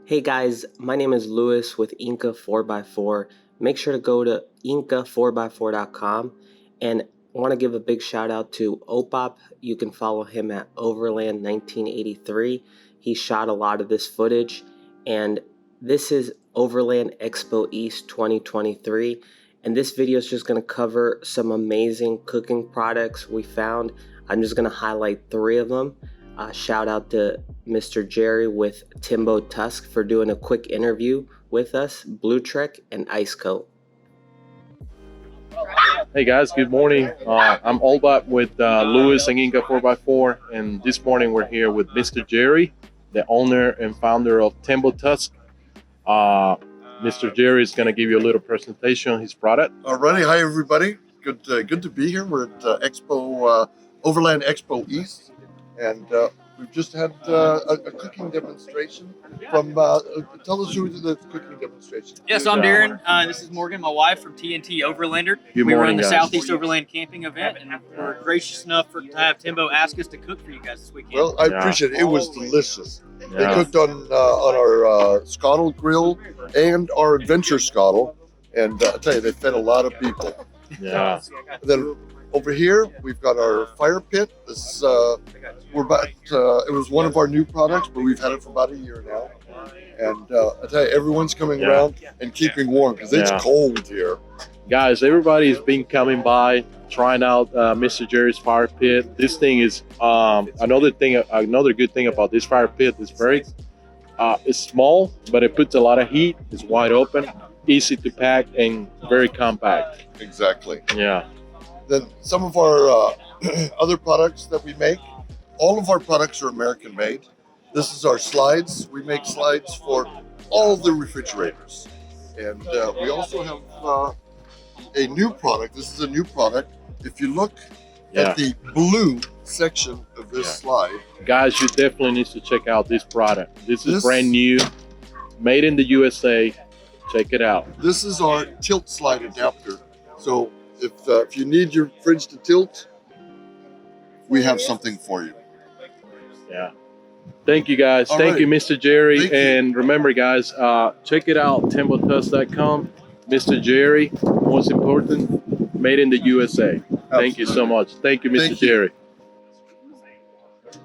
Hey guys, my name is Lewis with Inca 4x4. Make sure to go to inca4x4.com, and I want to give a big shout out to Olbap. You can follow him at Overland 1983. He shot a lot of this footage, and this is Overland Expo East 2023. And this video is just going to cover some amazing cooking products we found. I'm just going to highlight 3 of them. Shout out to Mr. Jerry with Tembo Tusk for doing a quick interview with us, BRU Trek and ICECO. Hey guys, good morning. I'm Olbap with Lewis and Inca 4x4, and this morning we're here with Mr. Jerry, the owner and founder of Tembo Tusk. Mr. Jerry is going to give you a little presentation on his product. Alrighty, hi everybody. Good to be here. We're at Expo Overland Expo East, and we've just had a cooking demonstration from. Tell us who did the cooking demonstration. Yes, I'm Darren. This is Morgan, my wife from TNT Overlander. Good we morning, run the guys. Southeast Overland camping event, and we're gracious enough to have Tembo ask us to cook for you guys this weekend. Well, I appreciate it. It was delicious. Yeah. They cooked on our skottle grill and our adventure skottle, and I tell you, they fed a lot of people. Yeah. Then over here, we've got our fire pit. This we're about. It was one of our new products, but we've had it for about a year now. And I tell you, everyone's coming around and keeping warm because it's cold here. Guys, everybody's been coming by, trying out Mr. Jerry's fire pit. This thing is another good thing about this fire pit is it's small, but it puts a lot of heat. It's wide open, easy to pack, and very compact. Exactly. Yeah. Then some of our other products that we make, all of our products are American made. This is our slides. We make slides for all the refrigerators. And we also have a new product. This is a new product. If you look at the blue section of this slide. Guys, you definitely need to check out this product. This is brand new, made in the USA. Check it out. This is our tilt slide adapter. So if you need your fridge to tilt, we have something for you. Yeah. Thank you, guys. Thank you, Mr. Jerry. And remember, guys, check it out, tembotusk.com. Mr. Jerry, most important, made in the USA. Absolutely. Thank you so much. Thank you, Mr. Jerry.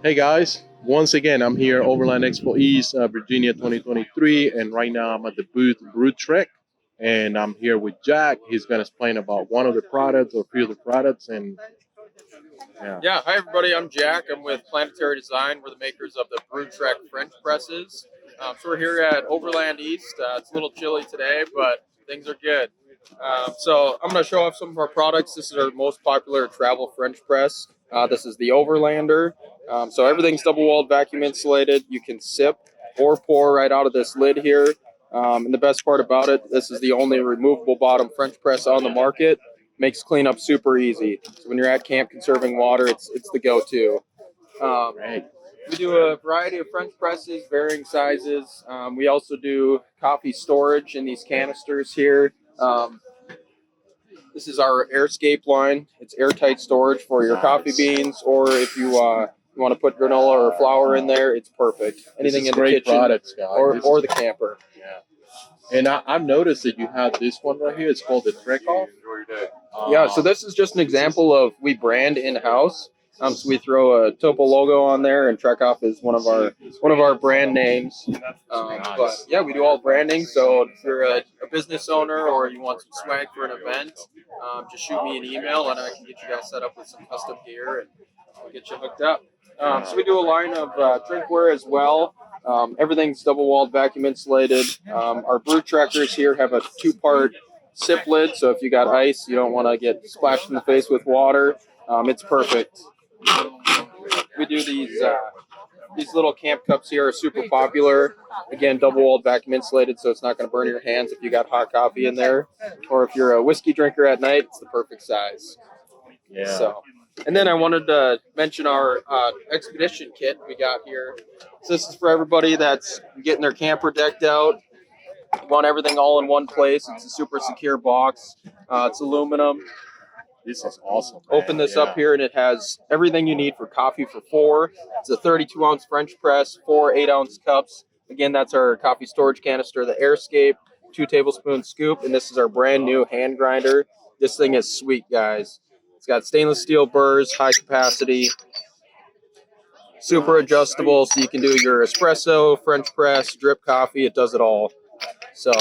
Hey, guys. Once again, I'm here, Overland Expo East, Virginia 2023. And right now I'm at the booth, BRU Trek. And I'm here with Jack. He's going to explain about one of the products or a few of the products. And yeah, hi everybody. I'm Jack. I'm with Planetary Design. We're the makers of the BRU Trek French presses. So we're here at Overland East. It's a little chilly today, but things are good. So I'm going to show off some of our products. This is our most popular travel French press. This is the Overlander. So everything's double-walled, vacuum insulated. You can sip or pour right out of this lid here. And the best part about it, this is the only removable bottom French press on the market. Makes cleanup super easy. So when you're at camp conserving water, it's the go-to. We do a variety of French presses, varying sizes. We also do coffee storage in these canisters here. This is our Airscape line. It's airtight storage for your coffee beans, or if you want to put granola or flour in there, it's perfect. Anything in the kitchen products, or the camper. And I've noticed that you have this one right here. It's called the Trek Off. Yeah, so this is just an example of we brand in-house. So we throw a Topo logo on there, and Trek Off is one of our brand names. But yeah, we do all branding. So if you're a business owner or you want some swag for an event, just shoot me an email and I can get you guys set up with some custom gear and we'll get you hooked up. So we do a line of drinkware as well. Everything's double-walled, vacuum insulated. Our BRU Trekkers here have a 2-part sip lid, so if you got ice, you don't want to get splashed in the face with water. It's perfect. We do these little camp cups here are super popular. Again, double-walled, vacuum insulated, so it's not going to burn your hands if you got hot coffee in there. Or if you're a whiskey drinker at night, it's the perfect size. Yeah. So. And then I wanted to mention our expedition kit we got here. So this is for everybody that's getting their camper decked out. You want everything all in one place. It's a super secure box. It's aluminum. This is awesome. Open this up here, and it has everything you need for coffee for 4. It's a 32-ounce French press, 4 8-ounce cups, Again, that's our coffee storage canister, the Airscape 2 tablespoon scoop, and this is our brand new hand grinder. This thing is sweet, guys. It's got stainless steel burrs, high capacity, super adjustable, so you can do your espresso, French press, drip coffee. It does it all. So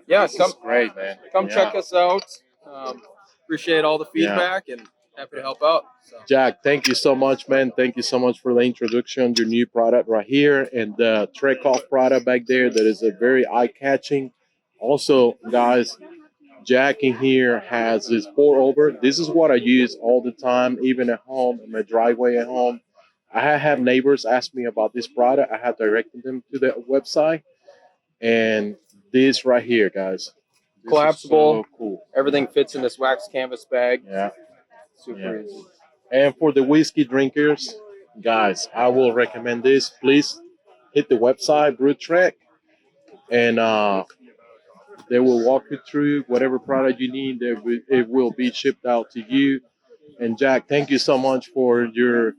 yeah, come Great, man. come check us out. Appreciate all the feedback and happy to help out. So. Jack, thank you so much, man. Thank you so much for the introduction, your new product right here, and the Trek off product back there that is a very eye-catching. Also, guys, Jack in here has his pour over. This is what I use all the time, even at home, in my driveway at home. I have neighbors ask me about this product. I have directed them to the website. And this right here, guys. This Collapsible. so cool. Everything fits in this wax canvas bag. Yeah. Super easy. And for the whiskey drinkers, guys, I will recommend this. Please hit the website, BRU Trek, and they will walk you through whatever product you need. It will be shipped out to you. And Jack, thank you so much for your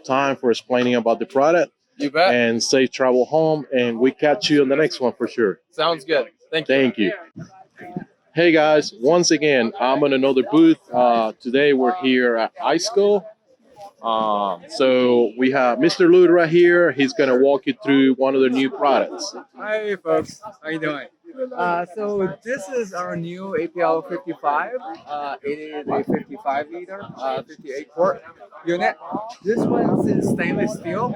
time, for explaining about the product. You bet. And safe travel home. And we catch you on the next one for sure. Sounds good. Thank you. Thank you. Hey guys, once again, I'm on another booth. Today we're here at ICECO. So we have Mr. Lute right here. He's gonna walk you through one of the new products. Hi folks, how you doing? So this is our new APL 55. It is a 55 liter, 58 quart unit. This one's in stainless steel,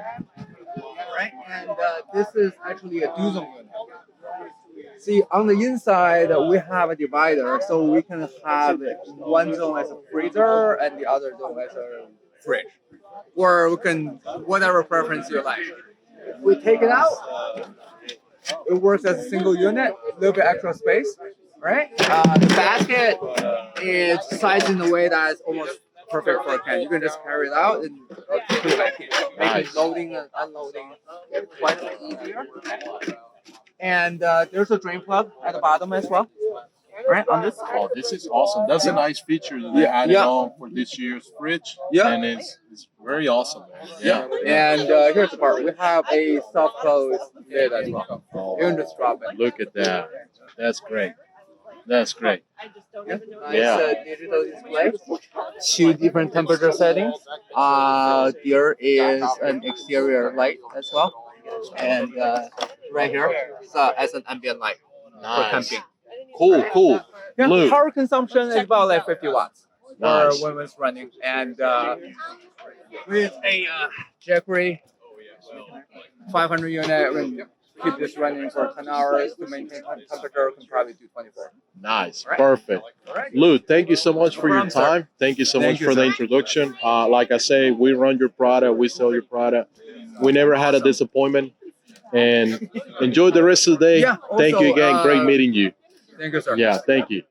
right? And this is actually a dual zone unit. See, on the inside we have a divider, so we can have one zone as a freezer and the other zone as a fridge, or we can whatever preference you like. We take it out. It works as a single unit, a little bit extra space, right? The basket is sized in a way that is almost perfect for a can. You can just carry it out and put it back in. Making loading and unloading quite a bit easier. And there's a drain plug at the bottom as well, right? On this. Oh, this is awesome. That's a nice feature that they added on for this year's fridge. Yeah. And it's very awesome, man. Yeah. And here's the part. We have a soft close lid as well. Oh, You can just drop it. look at that. That's great. That's great. Nice Yeah. digital display. 2 different temperature settings. There is an exterior light as well. And right here, so as an ambient light for Nice. camping. Cool. Yeah, Luke. power consumption is about like 50 watts Nice. when it's running. And with a Jackery 500 unit, we can keep this running for 10 hours to maintain temperature. We can probably do 24. Nice. Right. Perfect. Alright. Lou, thank you so much for your problem, sir. time. Thank you so Thank much you, for the sir. introduction. Like I say, we run your product, we sell your product. We never had a disappointment. And enjoy the rest of the day. Yeah, Thank you also, again. Great meeting you. Thank you, sir. Yeah, thank you.